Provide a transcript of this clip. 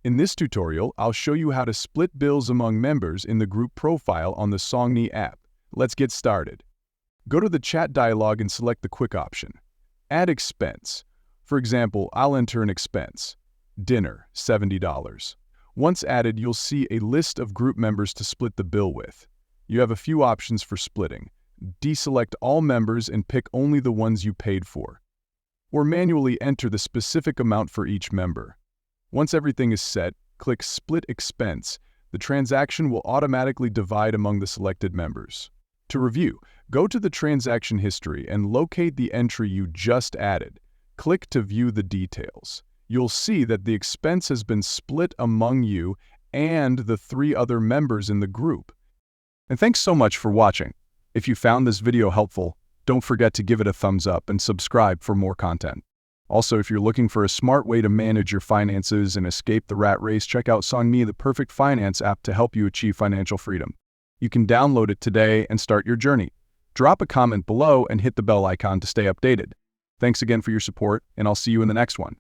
In this tutorial, I'll show you how to split bills among members in the group profile on the Song Nhi app. Let's get started. Go to the chat dialog and select the quick option. Add expense. For example, I'll enter an expense. Dinner, $70. Once added, you'll see a list of group members to split the bill with. You have a few options for splitting. Deselect all members and pick only the ones you paid for. Or manually enter the specific amount for each member. Once everything is set, click Split Expense. The transaction will automatically divide among the selected members. To review, go to the transaction history and locate the entry you just added. Click to view the details. You'll see that the expense has been split among you and the 3 other members in the group. And thanks so much for watching. If you found this video helpful, don't forget to give it a thumbs up and subscribe for more content. Also, if you're looking for a smart way to manage your finances and escape the rat race, check out Song Nhi, the perfect finance app to help you achieve financial freedom. You can download it today and start your journey. Drop a comment below and hit the bell icon to stay updated. Thanks again for your support, and I'll see you in the next one.